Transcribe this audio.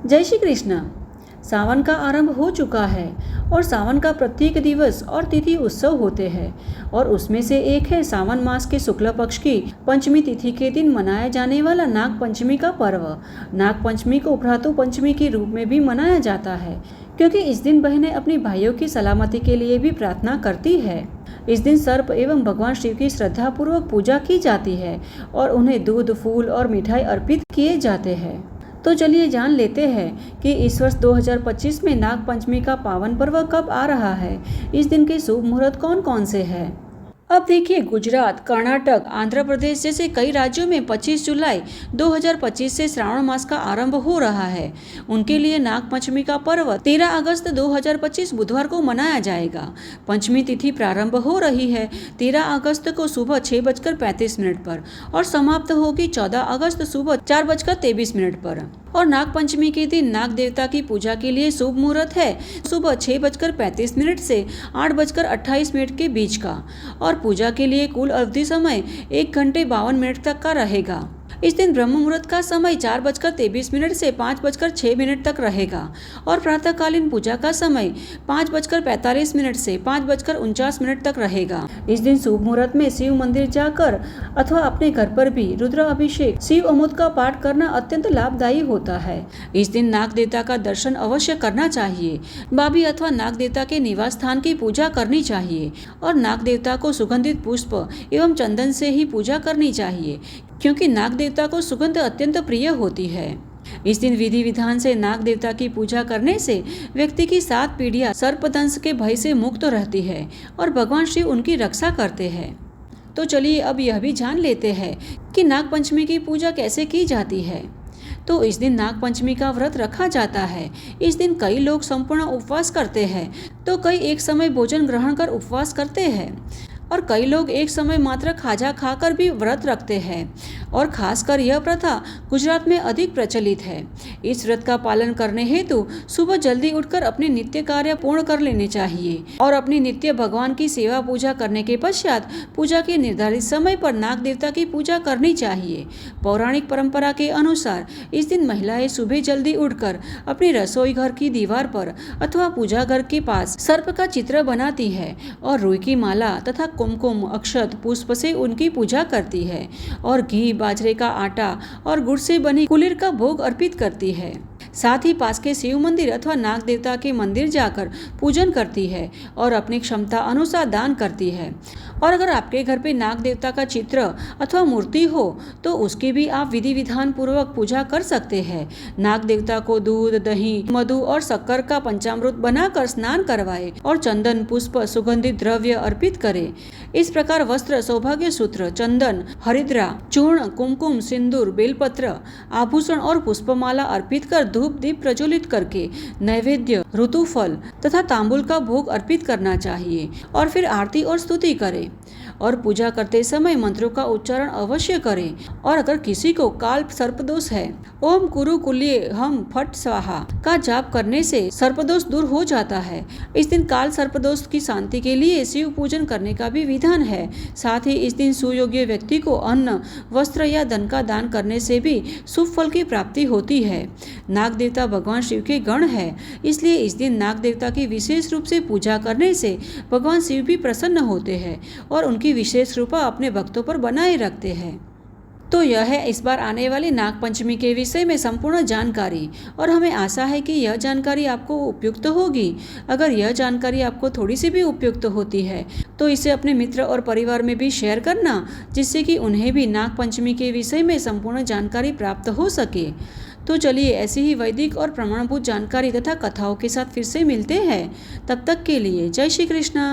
जय श्री कृष्ण। सावन का आरंभ हो चुका है और सावन का प्रत्येक दिवस और तिथि उत्सव होते हैं और उसमें से एक है सावन मास के शुक्ल पक्ष की पंचमी तिथि के दिन मनाया जाने वाला नाग पंचमी का पर्व। नाग पंचमी को भ्रातु पंचमी के रूप में भी मनाया जाता है क्योंकि इस दिन बहनें अपनी भाइयों की सलामती के लिए भी प्रार्थना करती है। इस दिन सर्प एवं भगवान शिव की श्रद्धा पूर्वक पूजा की जाती है और उन्हें दूध, फूल और मिठाई अर्पित किए जाते हैं। तो चलिए जान लेते हैं कि इस वर्ष 2025 में नाग पंचमी का पावन पर्व कब आ रहा है। इस दिन के शुभ मुहूर्त कौन कौन से हैं। अब देखिए, गुजरात, कर्नाटक, आंध्र प्रदेश जैसे कई राज्यों में 25 जुलाई 2025 से श्रावण मास का आरंभ हो रहा है। उनके लिए नाग पंचमी का पर्व 13 अगस्त 2025 बुधवार को मनाया जाएगा। पंचमी तिथि प्रारंभ हो रही है 13 अगस्त को सुबह 6:35 पर और समाप्त होगी 14 अगस्त सुबह 4:23 पर। और नाग पंचमी के दिन नाग देवता की पूजा के लिए शुभ मुहूर्त है सुबह 6:35 से 8:28 के बीच का और पूजा के लिए कुल अवधि समय 1 घंटे 52 मिनट तक का रहेगा। इस दिन ब्रह्म मुहूर्त का समय 4:23 से 5:06 तक रहेगा और प्रातःकालीन पूजा का समय 5:45 से 5:49 तक रहेगा। इस दिन शुभ मुहूर्त में शिव मंदिर जाकर अथवा अपने घर पर भी रुद्र अभिषेक, शिव अमृत का पाठ करना अत्यंत लाभदायी होता है। इस दिन नाग देवता का दर्शन अवश्य करना चाहिए। भाभी अथवा नाग देवता के निवास स्थान की पूजा करनी चाहिए और नाग देवता को सुगंधित पुष्प एवं चंदन से ही पूजा करनी चाहिए क्योंकि नाग देवता को सुगंध अत्यंत प्रिय होती है। इस दिन विधि विधान से नाग देवता की पूजा करने से व्यक्ति की 7 पीढ़ियां सर्पदंश के भय से मुक्त रहती है और भगवान शिव उनकी रक्षा करते हैं। तो चलिए अब यह भी जान लेते हैं कि नाग पंचमी की पूजा कैसे की जाती है। तो इस दिन नाग पंचमी का व्रत रखा जाता है। इस दिन कई लोग संपूर्ण उपवास करते हैं तो कई एक समय भोजन ग्रहण कर उपवास करते हैं और कई लोग एक समय मात्र खाजा खाकर भी व्रत रखते हैं और खासकर यह प्रथा गुजरात में अधिक प्रचलित है। इस व्रत का पालन करने हेतु सुबह जल्दी उठकर अपने नित्य कार्य पूर्ण कर लेने चाहिए और अपनी नित्य भगवान की सेवा पूजा करने के पश्चात पूजा के निर्धारित समय पर नाग देवता की पूजा करनी चाहिए। पौराणिक परंपरा के अनुसार इस दिन महिलाएं सुबह जल्दी उठकर अपनी रसोई घर की दीवार पर अथवा पूजा घर के पास सर्प का चित्र बनाती है और रुई की माला तथा कुमकुम, अक्षत, पुष्प से उनकी पूजा करती है और घी, बाजरे का आटा और गुड़ से बनी कुलीर का भोग अर्पित करती है। साथ ही पास के शिव मंदिर अथवा नाग देवता के मंदिर जाकर पूजन करती है और अपनी क्षमता अनुसार दान करती है। और अगर आपके घर पे नाग देवता का चित्र अथवा मूर्ति हो तो उसकी भी आप विधि विधान पूर्वक पूजा कर सकते हैं। नाग देवता को दूध, दही, मधु और शक्कर का पंचामृत बनाकर स्नान करवाए और चंदन, पुष्प, सुगंधित द्रव्य अर्पित करे। इस प्रकार वस्त्र, सौभाग्य सूत्र, चंदन, हरिद्रा, चूर्ण, कुमकुम, सिंदूर, बेलपत्र, आभूषण और पुष्पमाला अर्पित कर धूप दीप प्रज्वलित करके नैवेद्य, ऋतुफल तथा तांबूल का भोग अर्पित करना चाहिए और फिर आरती और स्तुति करें और पूजा करते समय मंत्रों का उच्चारण अवश्य करें। और अगर किसी को काल सर्पदोष है, ओम कुरु कुल्ये हम फट स्वाहा का जाप करने से सर्पदोष दूर हो जाता है। इस दिन काल सर्पदोष की शांति के लिए शिव पूजन करने का भी विधान है। साथ ही इस दिन सुयोग्य व्यक्ति को अन्न, वस्त्र या धन का दान करने से भी शुभ फल की प्राप्ति होती है। नाग देवता भगवान शिव के गण है, इसलिए इस दिन नाग देवता की विशेष रूप से पूजा करने से भगवान शिव भी प्रसन्न होते हैं और उनकी विशेष कृपा अपने भक्तों पर बनाए रखते हैं। तो यह है इस बार आने वाली नाग पंचमी के विषय में संपूर्ण जानकारी और हमें आशा है कि यह जानकारी आपको उपयुक्त होगी। अगर यह जानकारी आपको थोड़ी सी भी उपयुक्त होती है तो इसे अपने मित्र और परिवार में भी शेयर करना, जिससे कि उन्हें भी नाग पंचमी के विषय में संपूर्ण जानकारी प्राप्त हो सके। तो चलिए ऐसी ही वैदिक और प्रमाणभूत जानकारी तथा कथाओं के साथ फिर से मिलते हैं। तब तक के लिए जय श्री कृष्ण।